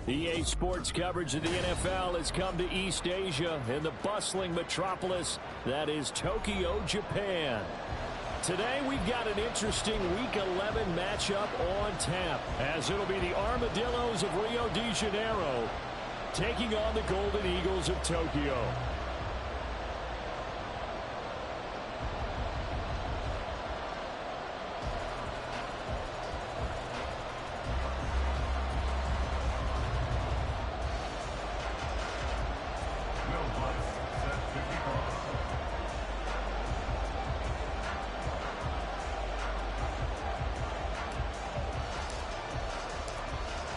EA Sports coverage of the NFL has come to East Asia in the bustling metropolis that is Tokyo, Japan. Today we've got an interesting Week 11 matchup on tap, as it'll be the Armadillos of Rio de Janeiro taking on the Golden Eagles of Tokyo.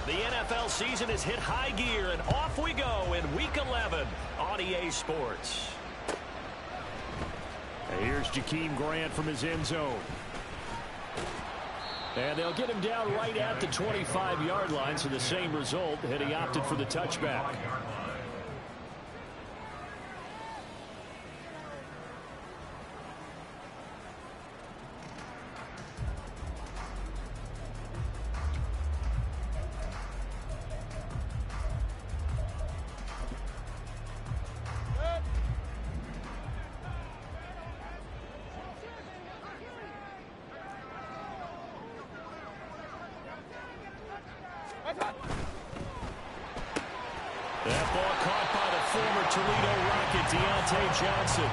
The NFL season has hit high gear, and off we go in Week 11 on EA Sports. And here's Jakeem Grant from his end zone. And they'll get him down right at the 25-yard line, so the same result, and he opted for the touchback. That ball caught by the former Toledo Rocket, Deontay Johnson.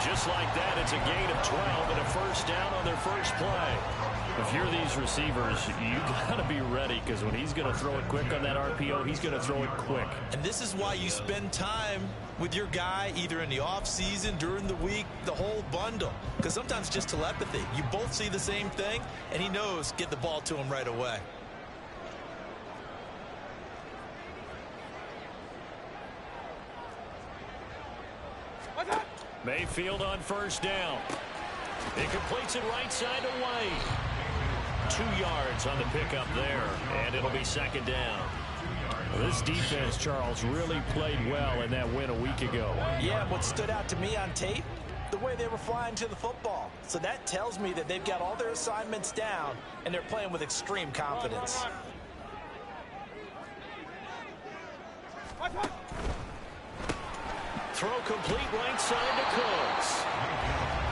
Just like that, it's a gain of 12 and a first down on their first play. If you're these receivers, you got to be ready, because when he's going to throw it quick on that RPO, he's going to throw it quick. And this is why you spend time with your guy, either in the offseason, during the week, the whole bundle. Because sometimes just telepathy. You both see the same thing, and he knows get the ball to him right away. Mayfield on first down. It completes it right side to White. 2 yards on the pickup there, and it'll be second down. This defense, Charles, really played well in that win a week ago. Yeah, what stood out to me on tape, the way they were flying to the football. So that tells me that they've got all their assignments down, and they're playing with extreme confidence. Throw complete right side to Cooks.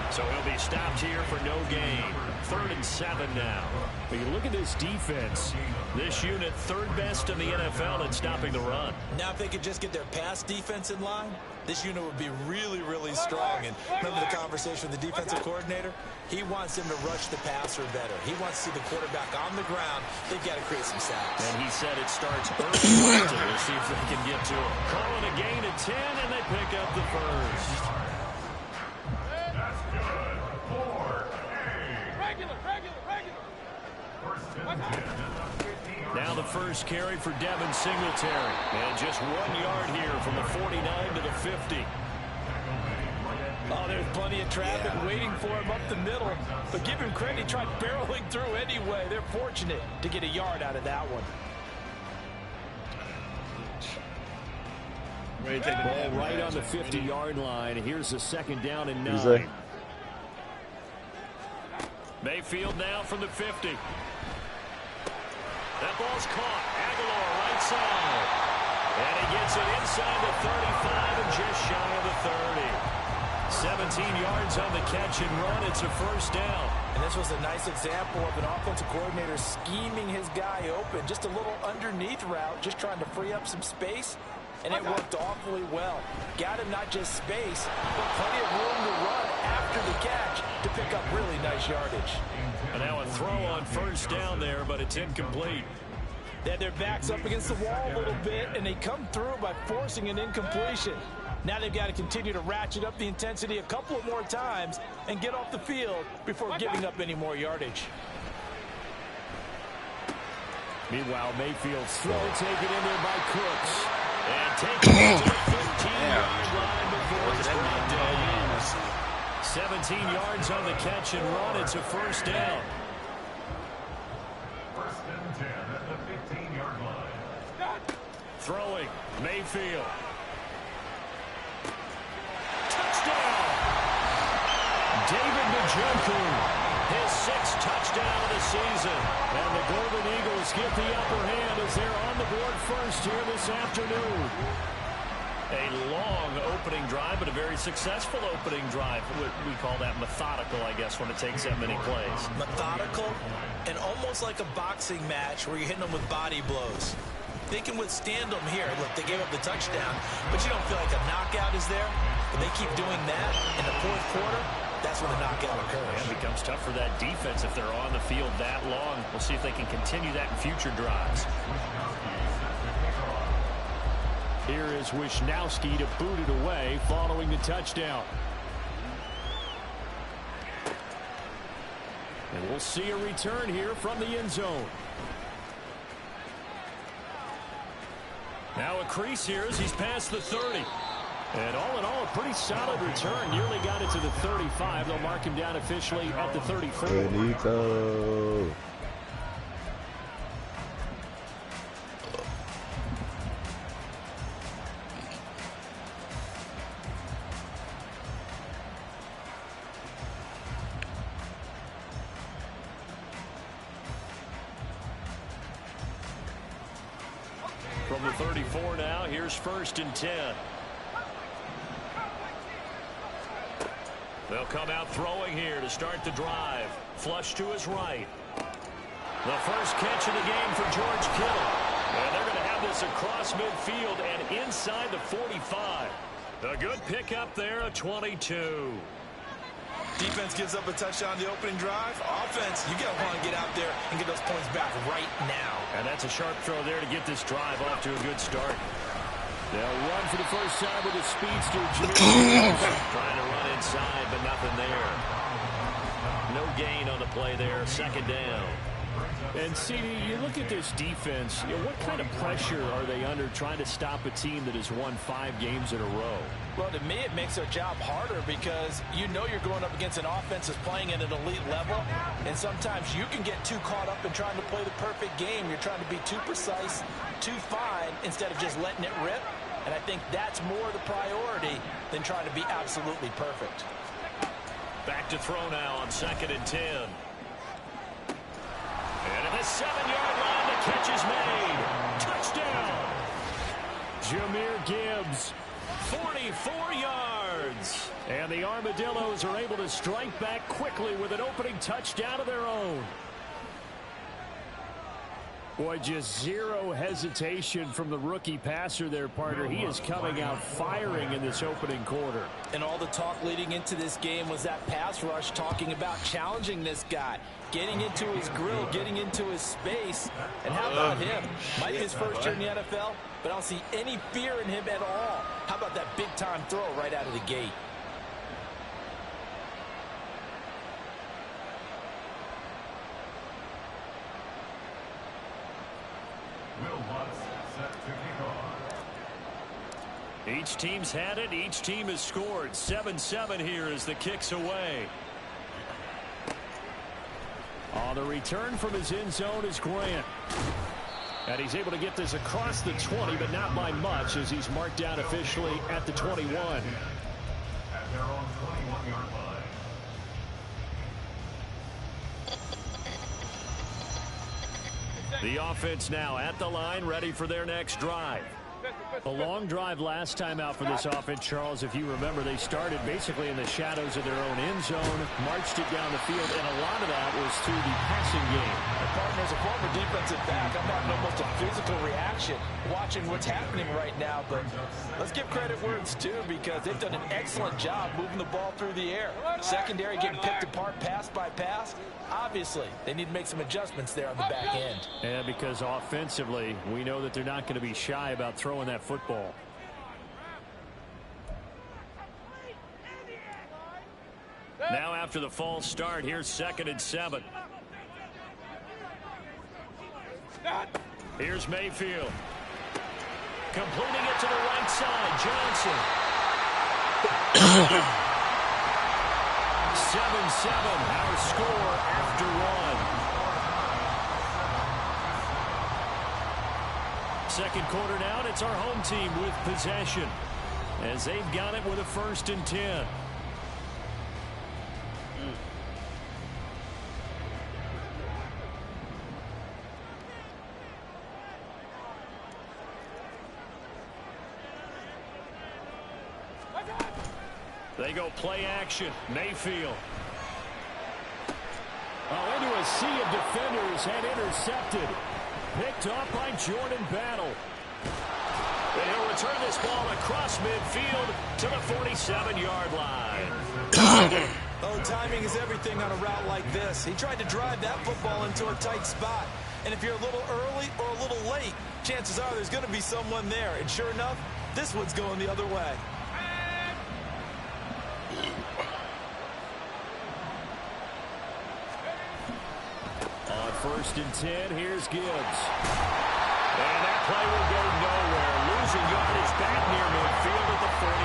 So he'll be stopped here for no gain. 3rd and 7 now. But you look at this defense. This unit, 3rd best in the NFL in stopping the run. Now if they could just get their pass defense in line, this unit would be really, really strong. And remember the conversation with the defensive coordinator? He wants them to rush the passer better. He wants to see the quarterback on the ground. They've got to create some sacks. And he said it starts early. We'll see if they can get to him. Calling a gain of 10, and they pick up the first. That's good. 4-8. Regular. First and 10 at the 15. Now the first carry for Devin Singletary. And just 1 yard here from the 49 to the 50. Oh, there's plenty of traffic waiting for him up the middle. But give him credit, he tried barreling through anyway. They're fortunate to get a yard out of that one. Ready to take the ball right on the 50-yard line. Here's the second down and 9. Mayfield now from the 50. That ball's caught. Aguilar right side. And he gets it inside the 35 and just shy of the 30. 17 yards on the catch and run. It's a first down. And this was a nice example of an offensive coordinator scheming his guy open. Just a little underneath route, just trying to free up some space. And it worked awfully well. Got him not just space, but plenty of room to run after the catch to pick up really nice yardage. And now a throw on first down there, but it's incomplete. They had their backs up against the wall a little bit, and they come through by forcing an incompletion. Now they've got to continue to ratchet up the intensity a couple of more times and get off the field before giving up any more yardage. Meanwhile, Mayfield's throw taken in there by Cooks. And taken to the 15-yard line before it's brought down. 17 yards on the catch and run. It's a first down. First and 10 at the 15-yard line. Throwing, Mayfield. Touchdown! David Njoku. His 6th touchdown of the season. And the Golden Eagles get the upper hand as they're on the board first here this afternoon. A long opening drive, but a very successful opening drive. We call that methodical, I guess, when it takes that many plays. Methodical and almost like a boxing match where you're hitting them with body blows. They can withstand them here. Look, they gave up the touchdown, but you don't feel like a knockout is there. But they keep doing that in the 4th quarter. That's when the knockout occurs. It becomes tough for that defense if they're on the field that long. We'll see if they can continue that in future drives. Here is Wisnowski to boot it away following the touchdown. And we'll see a return here from the end zone. Now a crease here as he's past the 30. And all in all, a pretty solid return. Nearly got it to the 35. They'll mark him down officially at the 34. Benito. From the 34 now, here's 1st and 10. They'll come out throwing here to start the drive. Flush to his right. The first catch of the game for George Kittle. And they're going to have this across midfield and inside the 45. A good pickup there, a 22. Defense gives up a touchdown on the opening drive. Offense, you got to want to get out there and get those points back right now. And that's a sharp throw there to get this drive off to a good start. They'll run for the first time with a speedster. Trying to run inside, but nothing there. No gain on the play there. 2nd down. And CD, you look at this defense, what kind of pressure are they under trying to stop a team that has won 5 games in a row? Well, to me, it makes their job harder because you know you're going up against an offense that's playing at an elite level, and sometimes you can get too caught up in trying to play the perfect game. You're trying to be too precise, too fine, instead of just letting it rip. And I think that's more the priority than trying to be absolutely perfect. Back to throw now on 2nd and 10. And at the 7-yard line, the catch is made. Touchdown. Jahmyr Gibbs. 44 yards. And the Armadillos are able to strike back quickly with an opening touchdown of their own. Boy, just zero hesitation from the rookie passer there, partner. He is coming out firing in this opening quarter. And all the talk leading into this game was that pass rush talking about challenging this guy, getting into his grill, getting into his space. And how about him? Might be his first year in the NFL, but I don't see any fear in him at all. How about that big-time throw right out of the gate? Each team's had it. Each team has scored. 7-7 here as the kick's away. On the return from his end zone is Grant. And he's able to get this across the 20, but not by much as he's marked down officially at the 21. At their own 21-yard line. The offense now at the line, ready for their next drive. A long drive last time out for this offense, Charles. If you remember, they started basically in the shadows of their own end zone, marched it down the field, and a lot of that was through the passing game. And partner, as a former defensive back, I'm having almost a physical reaction watching what's happening right now. But let's give credit where it's due because they've done an excellent job moving the ball through the air. Secondary getting picked apart pass by pass. Obviously, they need to make some adjustments there on the back end. Yeah, because offensively, we know that they're not going to be shy about throwing that football. Now after the false start, here's 2nd and 7. Here's Mayfield. Completing it to the right side. Johnson. 7-7, our score after one. Second quarter now, and it's our home team with possession as they've got it with a 1st and 10. They go play action. Mayfield. Oh, into a sea of defenders and intercepted. Picked off by Jordan Battle. And he'll return this ball across midfield to the 47-yard line. Oh, timing is everything on a route like this. He tried to drive that football into a tight spot. And if you're a little early or a little late, chances are there's going to be someone there. And sure enough, this one's going the other way. On 1st and 10, here's Gibbs. And that play will go nowhere. Losing yardage back near midfield at the 49.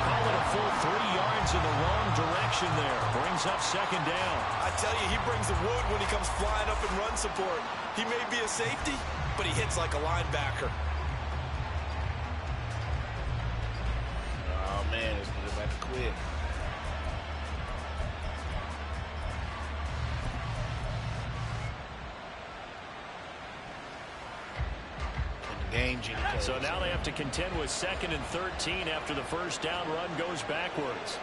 Call it a full 3 yards in the wrong direction there. Brings up 2nd down. I tell you, he brings the wood when he comes flying up in run support. He may be a safety, but he hits like a linebacker. Oh, man, let's get it back quick. So now they have to contend with 2nd and 13 after the 1st down run goes backwards.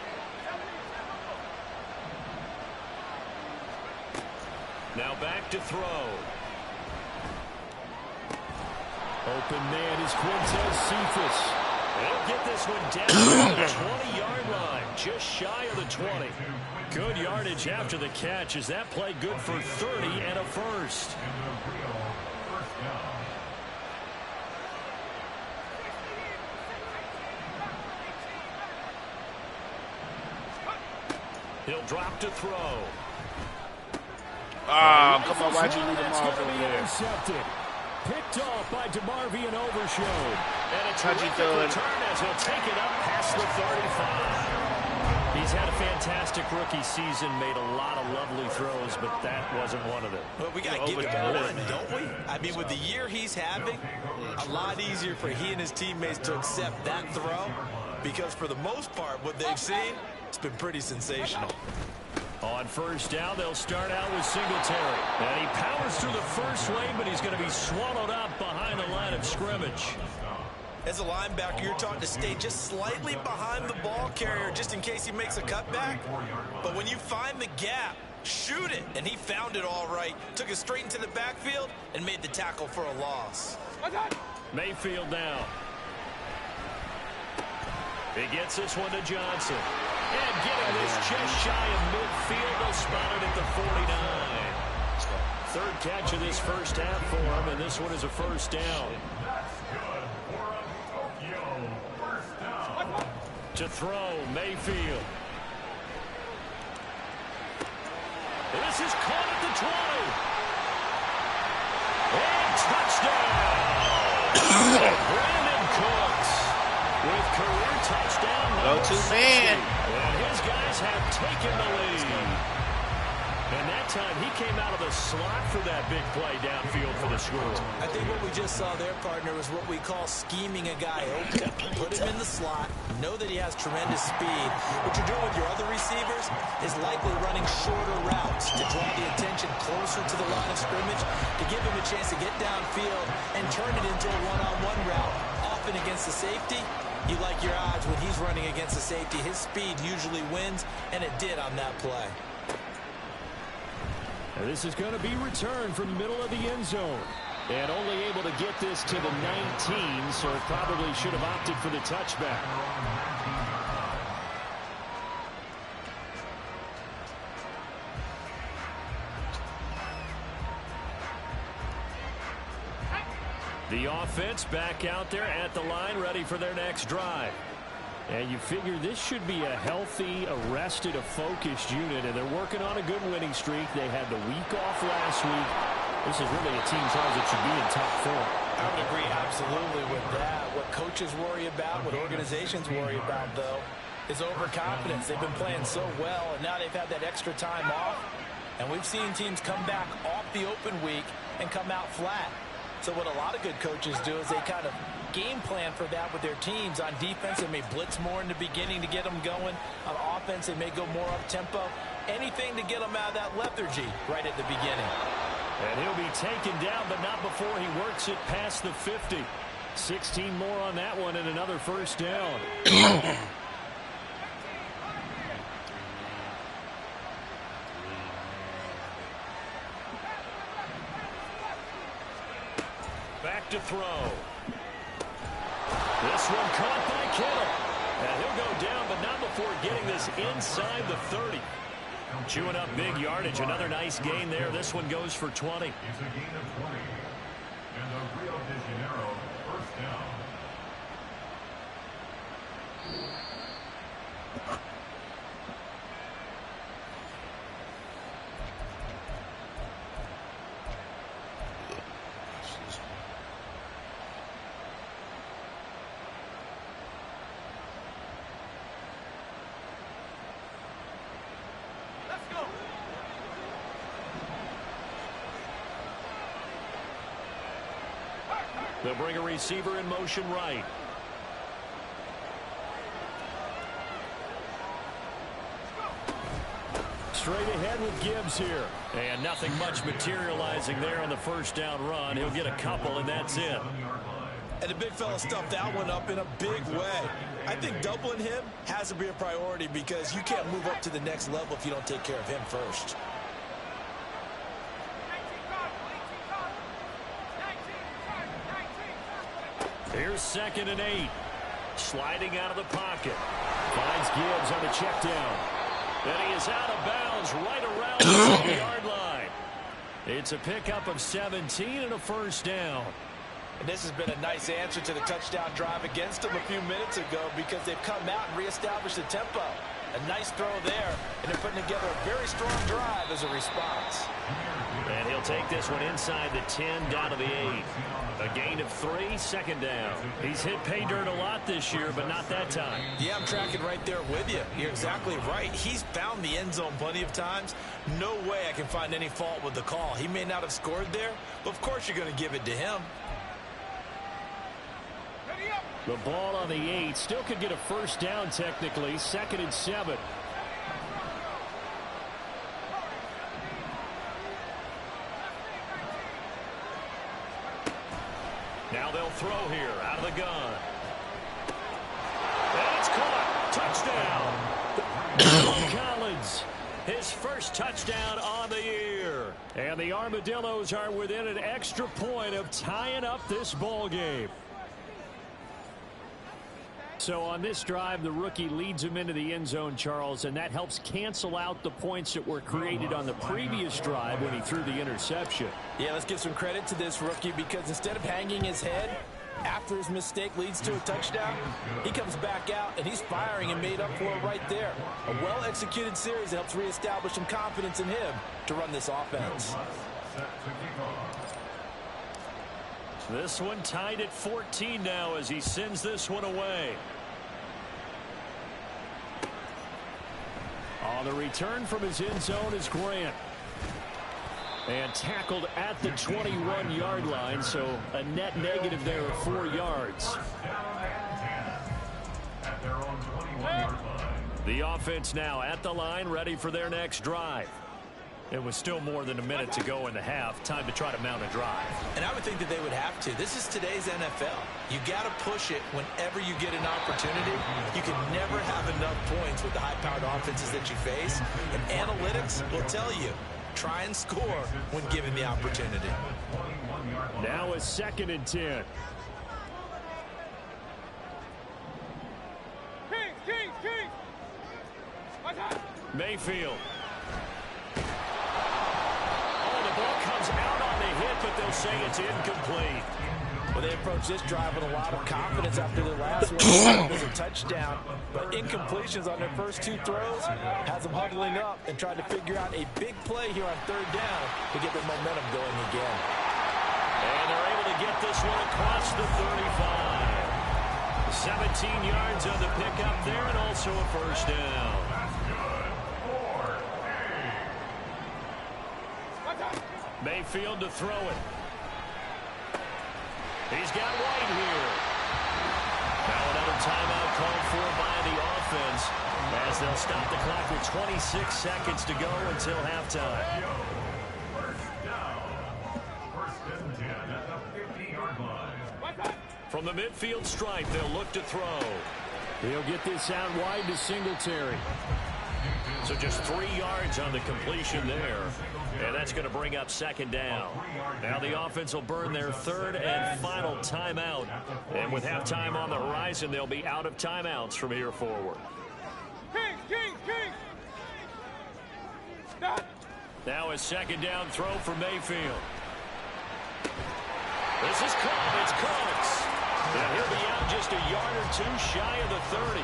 Now back to throw. Open man is Quintez Cephas. They'll get this one down to the 20-yard line, just shy of the 20. Good yardage after the catch. Is that play good for 30 and a first? He'll drop to throw. Come on, why'd you leave him off over there? Intercepted. Picked off by DeMarvion Overshown. And a terrific doing? return as he'll take it up past the 35. He's had a fantastic rookie season, made a lot of lovely throws, but that wasn't one of them. But we got to give him one, don't we? I mean, with the year he's having, a lot easier for he and his teammates to accept that throw, because for the most part, what they've seen, it's been pretty sensational. On 1st down, they'll start out with Singletary. And he powers through the first lane, but he's going to be swallowed up behind the line of scrimmage. As a linebacker, you're taught to stay just slightly behind the ball carrier just in case he makes a cutback. But when you find the gap, shoot it. And he found it all right. Took it straight into the backfield and made the tackle for a loss. Mayfield now. He gets this one to Johnson. And getting this just shy of midfield, they'll spot it at the 49. 3rd catch of this 1st half for him, and this one is a 1st down. To throw, Mayfield. This is caught at the 20. And touchdown! Brandon Cooks with career touchdown. Go-to man. And his guys have taken the lead. And that time he came out of the slot for that big play downfield for the score. I think what we just saw there, partner, was what we call scheming a guy open. Put him in the slot, know that he has tremendous speed. What you're doing with your other receivers is likely running shorter routes to draw the attention closer to the line of scrimmage, to give him a chance to get downfield and turn it into a one-on-one route. Often against the safety, you like your odds when he's running against the safety. His speed usually wins, and it did on that play. And this is going to be returned from the middle of the end zone. And only able to get this to the 19, so it probably should have opted for the touchback. The offense back out there at the line, ready for their next drive. And you figure this should be a healthy, arrested, a focused unit, and they're working on a good winning streak. They had the week off last week. This is really a team size that should be in top 4. I would agree absolutely with that. What coaches worry about, what organizations worry about, though, is overconfidence. They've been playing so well, and now they've had that extra time off. And we've seen teams come back off the open week and come out flat. So what a lot of good coaches do is they kind of game plan for that with their teams. On defense, they may blitz more in the beginning to get them going. On offense, they may go more up-tempo. Anything to get them out of that lethargy right at the beginning. And he'll be taken down, but not before he works it past the 50. 16 more on that one and another first down. Back to throw. This one caught by Kittle. And he'll go down, but not before getting this inside the 30. Chewing up big yardage. Another nice gain there. This one goes for 20. It's a gain of 20. And the Rio de Janeiro first down. They'll bring a receiver in motion right. Straight ahead with Gibbs here. And nothing much materializing there on the first down run. He'll get a couple, and that's it. And the big fella stuffed that one up in a big way. I think doubling him has to be a priority because you can't move up to the next level if you don't take care of him first. Here's 2nd and 8. Sliding out of the pocket. Finds Gibbs on the check down. And he is out of bounds right around the 7-yard line. It's a pickup of 17 and a first down. And this has been a nice answer to the touchdown drive against them a few minutes ago because they've come out and reestablished the tempo. A nice throw there, and they're putting together a very strong drive as a response. And he'll take this one inside the 10 down to the 8. A gain of 3, 2nd down. He's hit pay dirt a lot this year, but not that time. Yeah, I'm tracking right there with you. You're exactly right. He's found the end zone plenty of times. No way I can find any fault with the call. He may not have scored there, but of course you're going to give it to him. The ball on the 8. Still could get a first down technically. 2nd and 7. Now they'll throw here out of the gun. And it's caught. Touchdown. Collins. His first touchdown on the year. And the Armadillos are within an extra point of tying up this ball game. So on this drive, the rookie leads him into the end zone, Charles, and that helps cancel out the points that were created on the previous drive when he threw the interception. Yeah, let's give some credit to this rookie because instead of hanging his head after his mistake leads to a touchdown, he comes back out and he's firing and made up for it right there. A well-executed series that helps reestablish some confidence in him to run this offense. This one tied at 14 now as he sends this one away. On the return from his end zone is Grant. And tackled at the 21-yard line, so a net negative there of 4 yards. The offense now at the line, ready for their next drive. It was still more than a minute to go in the half. Time to try to mount a drive. And I would think that they would have to. This is today's NFL. You got to push it whenever you get an opportunity. You can never have enough points with the high-powered offenses that you face. And analytics will tell you, try and score when given the opportunity. Now a 2nd and 10. Mayfield. Ball comes out on the hit, but they'll say it's incomplete. Well, they approach this drive with a lot of confidence after their last one. It was a touchdown, but incompletions on their first 2 throws has them huddling up and trying to figure out a big play here on 3rd down to get their momentum going again. And they're able to get this one across the 35. 17 yards on the pickup there and also a first down. Mayfield to throw it. He's got White here. Now another timeout called for by the offense as they'll stop the clock with 26 seconds to go until halftime. First down. 1st and 10 at the 50-yard line. From the midfield stripe, they'll look to throw. He'll get this out wide to Singletary. So just 3 yards on the completion there. And that's going to bring up second down. Now the offense will burn their third and final timeout. And with halftime on the horizon, they'll be out of timeouts from here forward. Now a second down throw for Mayfield. This is caught. It's Cooks. And he'll be out just a yard or two shy of the 30.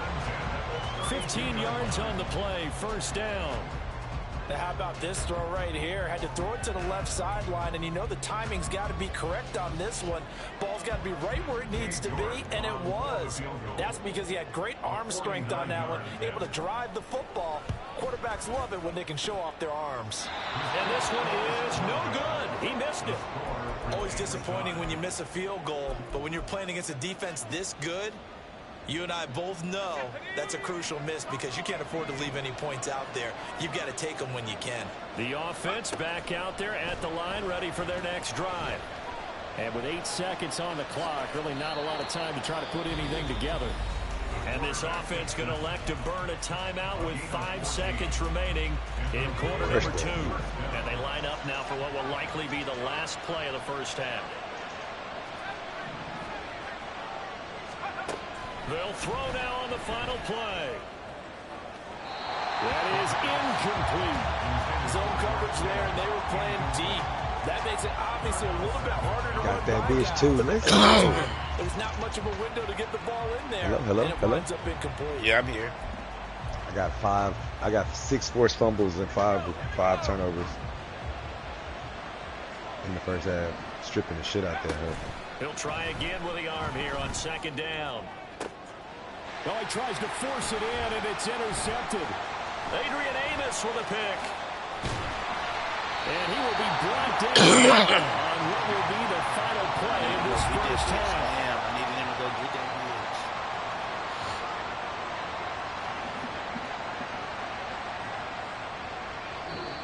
15 yards on the play, first down. Now how about this throw right here? Had to throw it to the left sideline, and you know the timing's got to be correct on this one. Ball's got to be right where it needs to be, and it was. That's because he had great arm strength on that one, able to drive the football. Quarterbacks love it when they can show off their arms. And this one is no good. He missed it. Always disappointing when you miss a field goal, but when you're playing against a defense this good, you and I both know that's a crucial miss because you can't afford to leave any points out there. You've got to take them when you can. The offense back out there at the line, ready for their next drive. And with 8 seconds on the clock, really not a lot of time to try to put anything together. And this offense going to elect to burn a timeout with 5 seconds remaining in quarter number 2. And they line up now for what will likely be the last play of the first half. They'll throw now on the final play. That is incomplete. Zone coverage there, and they were playing deep. That makes it obviously a little bit harder to run Got that by bitch guys. too. There's not much of a window to get the ball in there. Hello. And it winds up incomplete. Yeah, I'm here. I got 6 forced fumbles and five turnovers in the first half. Stripping the shit out there. He'll try again with the arm here on second down. Well, he tries to force it in, and it's intercepted. Adrian Amos with a pick. And he will be brought down on what will be the final play in this first half. Damn, I needed him to go get that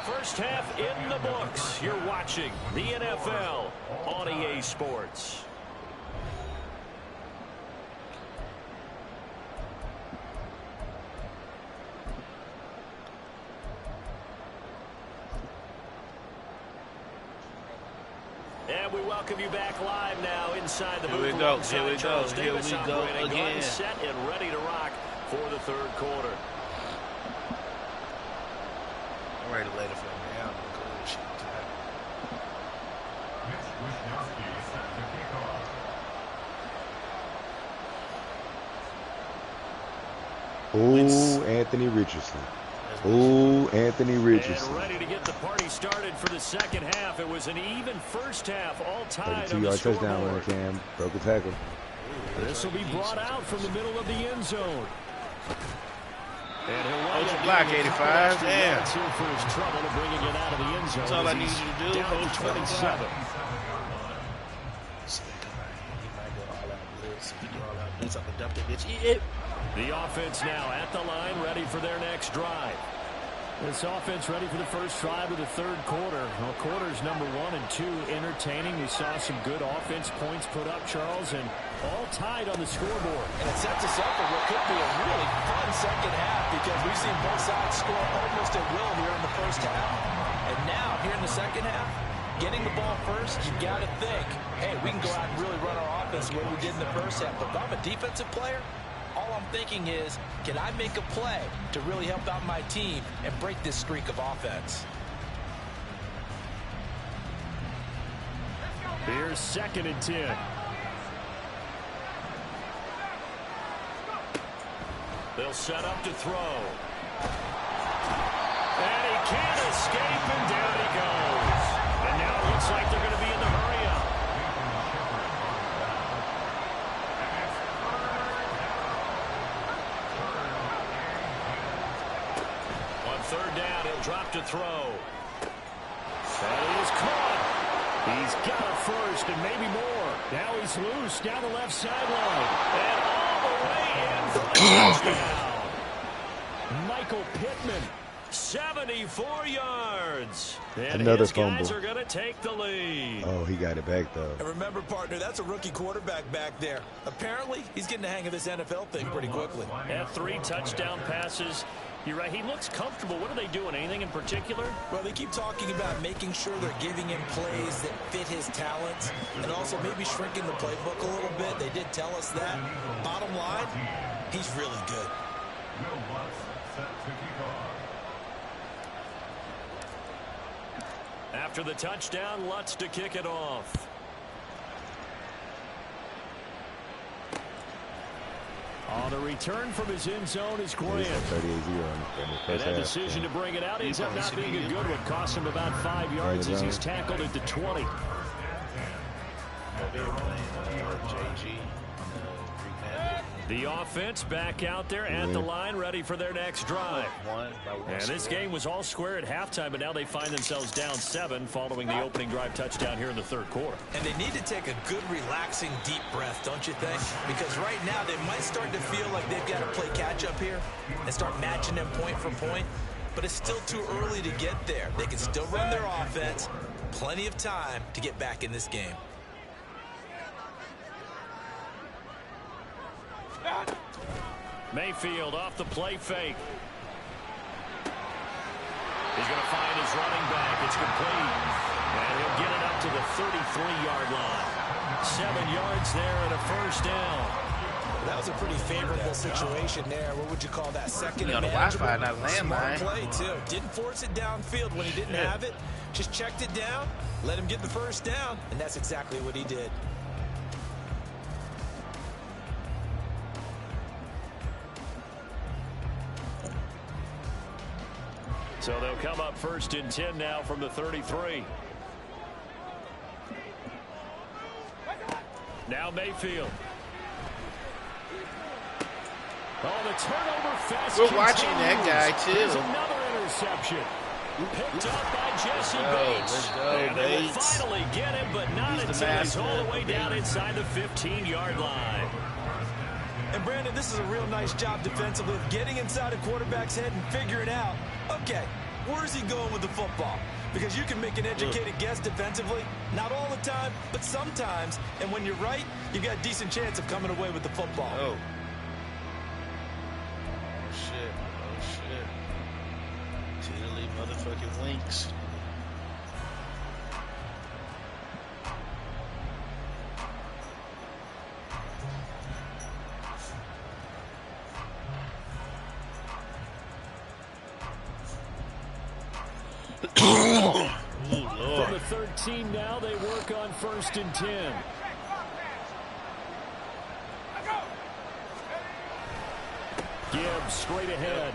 blitz. First half in the books. You're watching the NFL on EA Sports. And we welcome you back live now inside the booth. Here we go again. Set and ready to rock for the third quarter. I'm ready to lay the film down. Mitch Wisniewski set to kick off. Ooh, Anthony Richardson. Ooh, Anthony Richardson. And ready to get the party started for the second half. It was an even first half, all tied 32-yard touchdown running, Cam. Broke a tackle. This will be brought out from the middle of the end zone. And Hold your block, 85. Damn. Here for his trouble of bringing it out of the end zone. That's all I need you to do. Down Hold to your 27. block. He might go all out blitz. He do all out blitz. I can dump the bitch. the offense now at the line, ready for their next drive. This offense ready for the first drive of the third quarter. Well, quarters number 1 and 2 entertaining. We saw some good offense points put up, Charles, and all tied on the scoreboard. And it sets us up for what could be a really fun second half because we've seen both sides score almost at will here in the first half. And now, here in the second half, getting the ball first, you got to think, hey, we can go out and really run our offense the way we did in the first half. But if I'm a defensive player, all I'm thinking is, can I make a play to really help out my team and break this streak of offense? Here's 2nd and 10. They'll set up to throw. And he can't escape, and down he goes. And now it looks like they're going to be in the hurry-up. On third down, he'll drop to throw. And he is caught. He's got a first and maybe more. Now he's loose down the left sideline. And all the way in for the touchdown. Michael Pittman 74 yards. And Another his guys fumble. are going to take the lead. Oh, he got it back, though. And remember, partner, that's a rookie quarterback back there. Apparently, he's getting the hang of this NFL thing pretty quickly. Had 3 touchdown passes. You're right. He looks comfortable. What are they doing? Anything in particular? Well, they keep talking about making sure they're giving him plays that fit his talents and also maybe shrinking the playbook a little bit. They did tell us that. Bottom line, he's really good. After the touchdown, Lutz to kick it off. On the return from his end zone is Grant. 38-0 And that decision to bring it out ends up not being a good one. Cost him about 5 yards as he's tackled at the 20. The offense back out there at the line, ready for their next drive. And this game was all square at halftime, but now they find themselves down 7 following the opening drive touchdown here in the third quarter. And they need to take a good, relaxing, deep breath, don't you think? Because right now they might start to feel like they've got to play catch-up here and start matching them point for point. But it's still too early to get there. They can still run their offense. Plenty of time to get back in this game. Mayfield off the play fake. He's going to find his running back. It's complete. And he'll get it up to the 33-yard line. 7 yards there and a first down. That was a pretty favorable situation there. What would you call that? Second on and the Wi-Fi, not Smart landline. play, too. Didn't force it downfield when he didn't have it. Just checked it down, let him get the first down, and that's exactly what he did. So they'll come up 1st and 10 now from the 33. Now Mayfield. Oh, the turnover fast. We're watching that guy, too. There's another interception. Picked up by Jesse Bates. Let's go, and they will Bates. finally get him, but not He's the until he's master. all the way down inside the 15-yard line. And, Brandon, this is a real nice job defensively of getting inside a quarterback's head and figuring out, okay, where's he going with the football? Because you can make an educated guess defensively. Not all the time, but sometimes. And when you're right, you've got a decent chance of coming away with the football. Oh. Shit. Oh, shit. Tiddly motherfucking winks. From the 13 now, they work on 1st and 10. Gibbs straight ahead.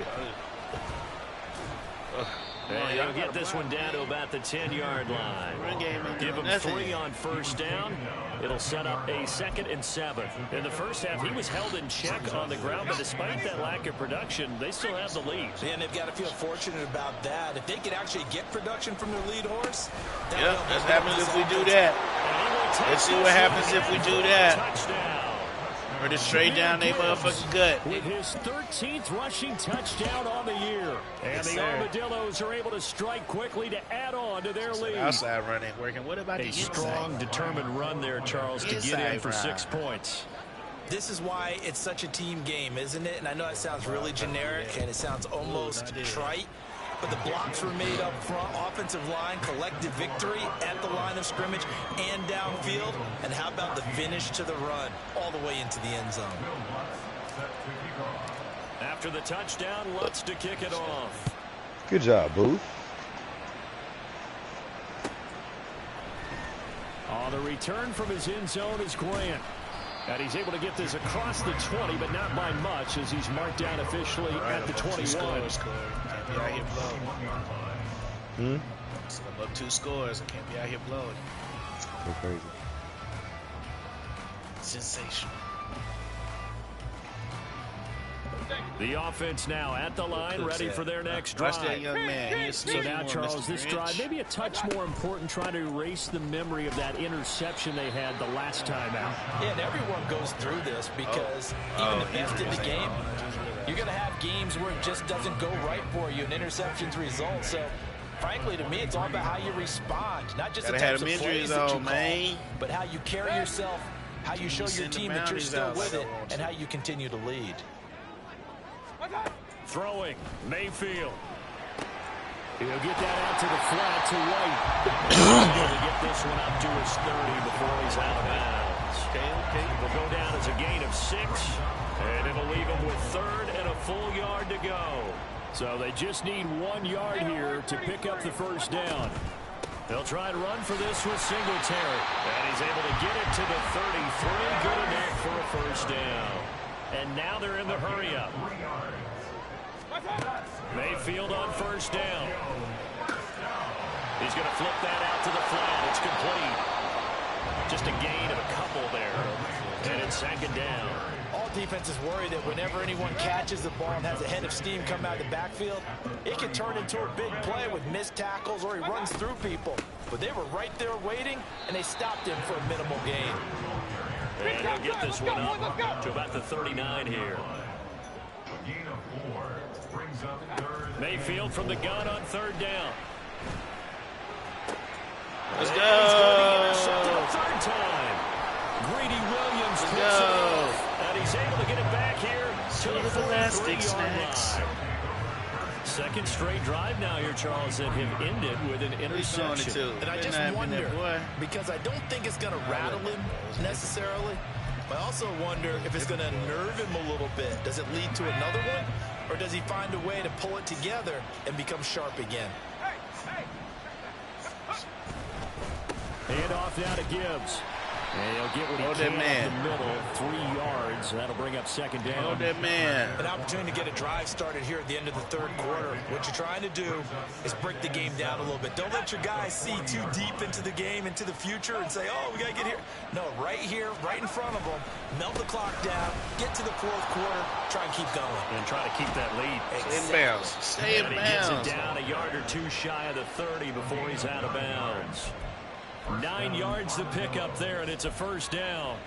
And he'll get this one down to about the 10-yard line. Give him 3 on 1st down. It'll set up a 2nd and 7. In the first half, he was held in check on the ground, but despite that lack of production, they still have the lead. And they've got to feel fortunate about that. If they could actually get production from their lead horse, Yep, that's happens if we do that. Let's see what happens if we do that. Touchdown. Or just straight down they motherfucking gut. With his 13th rushing touchdown on the year. And the Armadillos are able to strike quickly to add on to their lead. Outside running working. What about A the inside? strong, determined run there, Charles, to get in for 6 points. this is why it's such a team game, isn't it? And I know that sounds really generic and it sounds almost trite. But the blocks were made up front, offensive line, collective victory at the line of scrimmage and downfield. And how about the finish to the run all the way into the end zone? After the touchdown, Lutz to kick it off. Good job, Booth. On the return from his end zone is Grant. And he's able to get this across the 20, but not by much as he's marked down officially at the 21. Can't be out here blowing. I'm up 2 scores. I can't be out here blowing. Go crazy. Sensational. The offense now at the line, ready for their next drive. Watch that young man. So now, Charles, this drive maybe a touch more important, trying to erase the memory of that interception they had the last time out. Yeah, and everyone goes through this because even the best in the game, you're going to have games where it just doesn't go right for you, and interceptions result. So, frankly, to me, it's all about how you respond, not just the types of plays that you call, but how you carry yourself, how you show your team that you're still with it, and how you continue to lead. Throwing, Mayfield. He'll get that out to the flat to White. He's going to get this one up to his 30 before he's out of bounds. Okay. Will go down as a gain of 6, and it'll leave him with 3rd and a full yard to go. So they just need 1 yard here to pick up the first down. They'll try to run for this with Singletary. And he's able to get it to the 33. Good enough for a first down. And now they're in the hurry-up. Mayfield on first down. He's going to flip that out to the flat. It's complete. Just a gain of a couple there. And it's 2nd down. All defenses worry that whenever anyone catches the ball and has a head of steam come out of the backfield, it can turn into a big play with missed tackles or he runs through people. But they were right there waiting, and they stopped him for a minimal gain. And he'll get this one up to about the 39 here. Mayfield from the gun on 3rd down. Let's go. He's going to be intercepted a 3rd time. Greedy Williams picks it off, and he's able to get it back here to the 43-yard line. 2nd straight drive now here, Charles, that have ended with an interception. And I just wonder, because I don't think it's going to rattle him necessarily, but I also wonder if it's going to nerve him a little bit. Does it lead to another one, or does he find a way to pull it together and become sharp again? Hand off now to Gibbs. And he'll get what he can in the middle, 3 yards. That'll bring up 2nd down. Hold that man. An opportunity to get a drive started here at the end of the 3rd quarter. What you're trying to do is break the game down a little bit. Don't let your guys see too deep into the game, into the future, and say, oh, we got to get here. No, right here, right in front of them, melt the clock down, get to the 4th quarter, try and keep going. And try to keep that lead. Stay in bounds. Stay in bounds. He gets it down a yard or 2 shy of the 30 before he's out of bounds. 9 yards to pick up there, and it's a first down.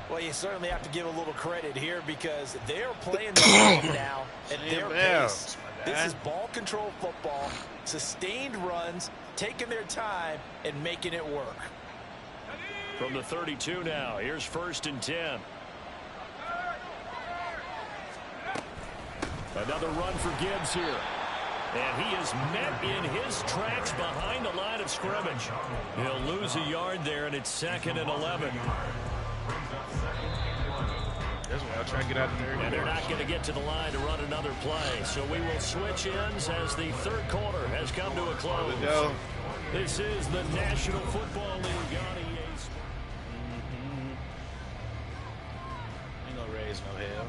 Well, you certainly have to give a little credit here because they're playing the game now at their pace. This is ball control football, sustained runs, taking their time, and making it work. From the 32 now, here's 1st and 10. Another run for Gibbs here. And he is met in his tracks behind the line of scrimmage. He'll lose a yard there, and it's 2nd and 11. That's why I'll try to get out there. And they're not going to get to the line to run another play. So we will switch ends as the 3rd quarter has come to a close. Here we go. This is the National Football League on EA Sports. Ain't gonna raise no hell.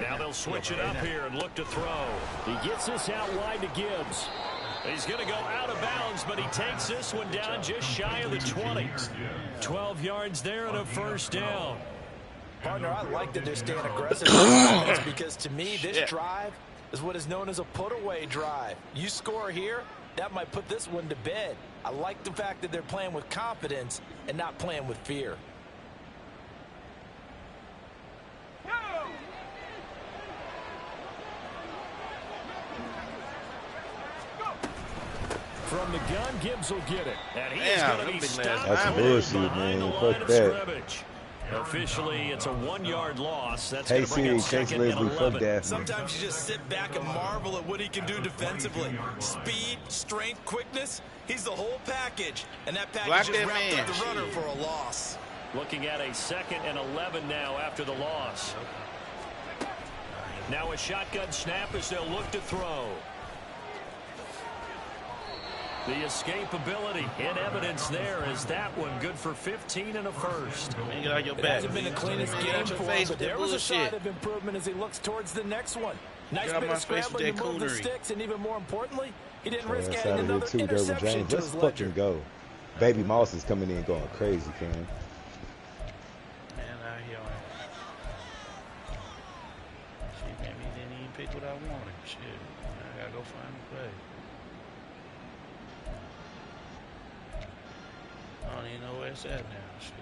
Now they'll switch it up here and look to throw. He gets this out wide to Gibbs. He's going to go out of bounds, but he takes this one down just shy of the 20. 12 yards there and a first down. Partner, I like that they're staying aggressive because to me, this drive is what is known as a put-away drive. You score here, that might put this one to bed. I like the fact that they're playing with confidence and not playing with fear. From the gun, Gibbs will get it. And he is going to be stopped. That's bullshit, man. Fuck that. Officially, it's a 1-yard loss. That's Hey, going to bring up Siri, 2nd and 11. Sometimes you just sit back and marvel at what he can do defensively. Speed, strength, quickness. He's the whole package. And that package just wrapped up the runner for a loss. Looking at a 2nd and 11 now after the loss. Now a shotgun snap as they'll look to throw. The escapability in evidence there is that one good for 15 and a first. It hasn't been the cleanest game for him, but there was a sign of improvement as he looks towards the next one. Nice bit of scrambling to move the sticks, and even more importantly, He didn't risk Out adding of here another too, Derwin interception James. to Let's his ledger. fucking go. Baby Moss is coming in going crazy, Cam. Man, out here. Shit, maybe he didn't even pick what I wanted. Shit. I gotta go find the play. I don't even know where it's at now. Shit.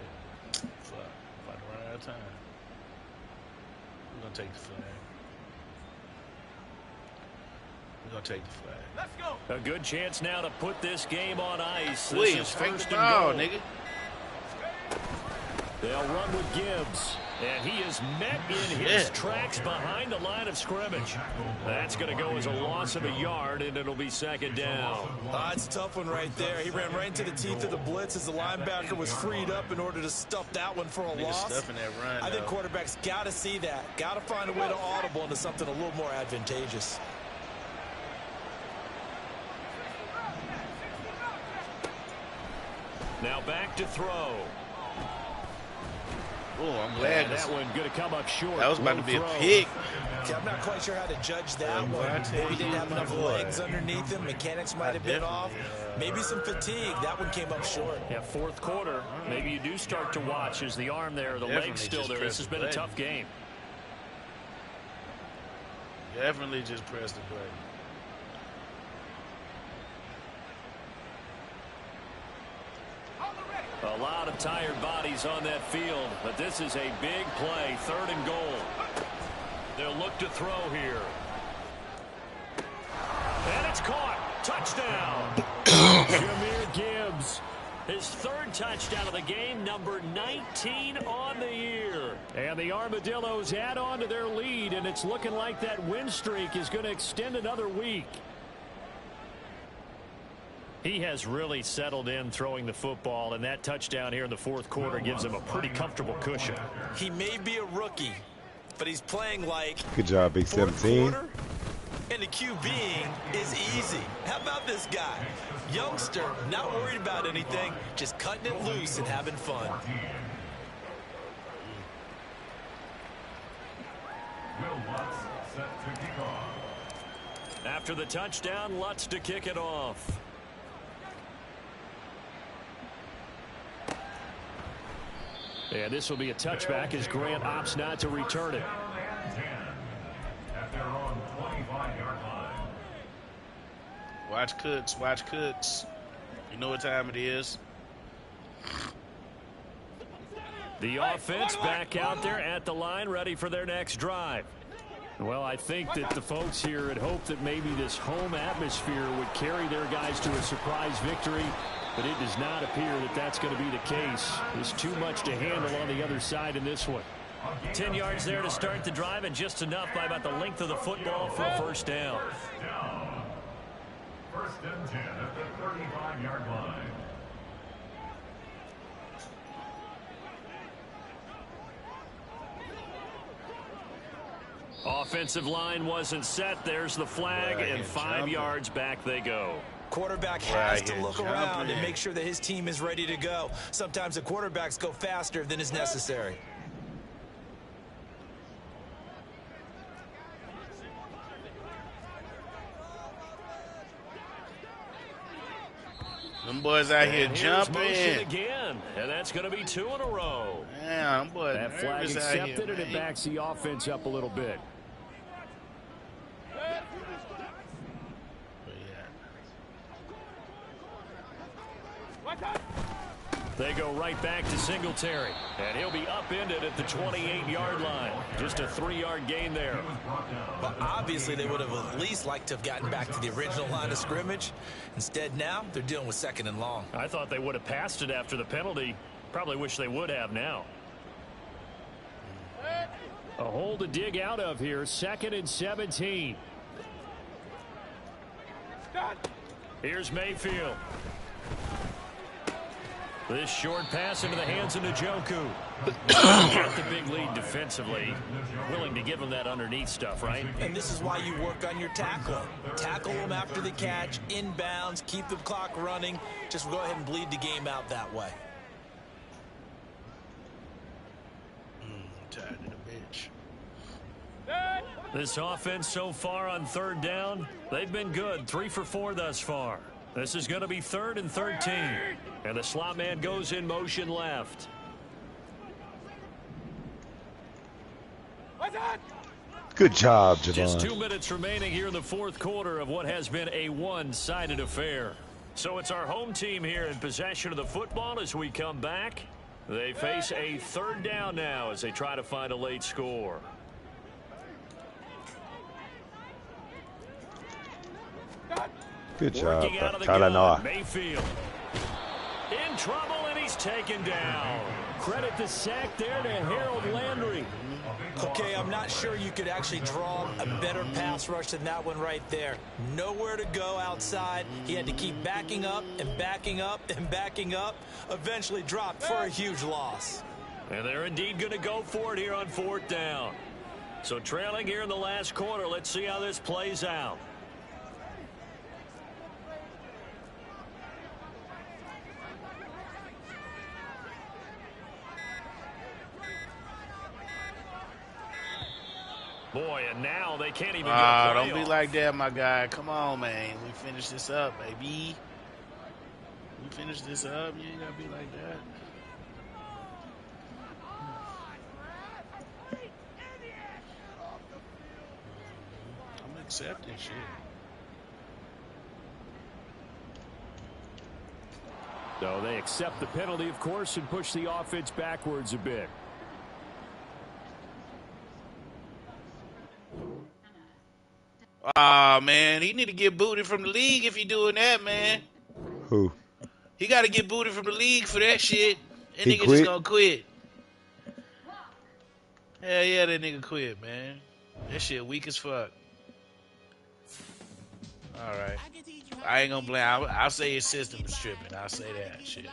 Fuck. About to run out of time. We're gonna take the flag. We're gonna take the flag. Let's go. A good chance now to put this game on ice. Williams, fake the ball, nigga. They'll run with Gibbs. And he is met in his tracks behind the line of scrimmage. That's going to go as a loss of a yard, and it'll be second down. It's a tough one right there. He ran right into the teeth of the blitz as the linebacker was freed up in order to stuff that one for a loss. Stuffing that run, I think quarterbacks got to see that. Got to find a way to audible into something a little more advantageous. Now back to throw. Oh, I'm glad that one going to come up short. That was about to be a pick. See, I'm not quite sure how to judge that one. Maybe didn't have enough legs underneath him. Mechanics might have been off. Maybe some fatigue. That one came up short. Yeah, fourth quarter. Maybe you do start to watch as the arm there, the leg's still there. This has been a tough game. Definitely just press the button. A lot of tired bodies on that field, but this is a big play, 3rd and goal. They'll look to throw here. And it's caught. Touchdown. Jahmyr Gibbs. His 3rd touchdown of the game, number 19 on the year. And the Armadillos add on to their lead, and it's looking like that win streak is going to extend another week. He has really settled in throwing the football, and that touchdown here in the 4th quarter gives him a pretty comfortable cushion. He may be a rookie, but he's playing like good job, Big 17. And the QBing is easy. How about this guy? Youngster, not worried about anything, just cutting it loose and having fun. After the touchdown, Lutz to kick it off. And this will be a touchback as Grant opts not to return it. At their own 25-yard line. Watch Cooks, watch Cooks. You know what time it is. The offense back out there at the line, ready for their next drive. Well, I think that the folks here had hoped that maybe this home atmosphere would carry their guys to a surprise victory, but it does not appear that that's going to be the case. There's too much to handle on the other side in this one. 10 yards there to start the drive, and just enough by about the length of the football for a first down. First and 10 at the 35-yard line. Offensive line wasn't set. There's the flag, and 5 yards back they go. Quarterback has to look around and make sure that his team is ready to go. Sometimes the quarterbacks go faster than is necessary. Them boys out here jumping. Again, and that's going to be 2 in a row. Yeah, them boys that flag accepted, and it backs the offense up a little bit. They go right back to Singletary, and he'll be upended at the 28-yard line. Just a 3-yard gain there. But obviously they would have at least liked to have gotten back to the original line of scrimmage. Instead now they're dealing with 2nd and long. I thought they would have passed it after the penalty. Probably wish they would have now. A hole to dig out of here. 2nd and 17. Here's Mayfield. This short pass into the hands of Njoku. Got the big lead defensively. Willing to give him that underneath stuff, right? And this is why you work on your tackling. Tackle them after the catch, inbounds, keep the clock running. Just go ahead and bleed the game out that way. Tired of the bitch. This offense so far on third down, they've been good. 3 for 4 thus far. This is going to be 3rd and 13. And the slot man goes in motion left. Good job, Javon. Just 2 minutes remaining here in the fourth quarter of what has been a one-sided affair. So it's our home team here in possession of the football as we come back. They face a 3rd down now as they try to find a late score. Good job, Working out of the Tyler gun, Mayfield. In trouble, and he's taken down. Credit the sack there to Harold Landry. Okay, I'm not sure you could actually draw a better pass rush than that one right there. Nowhere to go outside. He had to keep backing up and backing up and backing up. Eventually dropped for a huge loss. And they're indeed going to go for it here on 4th down. So trailing here in the last quarter, let's see how this plays out. Boy, and now they can't even get a play Don't be off. like that, my guy. Come on, man. We finish this up, baby. We finish this up. You ain't got to be like that. I'm accepting shit. So they accept the penalty, of course, and push the offense backwards a bit. Oh, man. He need to get booted from the league if he doing that, man. Who? He got to get booted from the league for that shit. That He nigga quit? just gonna quit. Hell yeah, that nigga quit, man. That shit weak as fuck. All right. I ain't gonna blame. I'll say his system is tripping. I'll say that shit.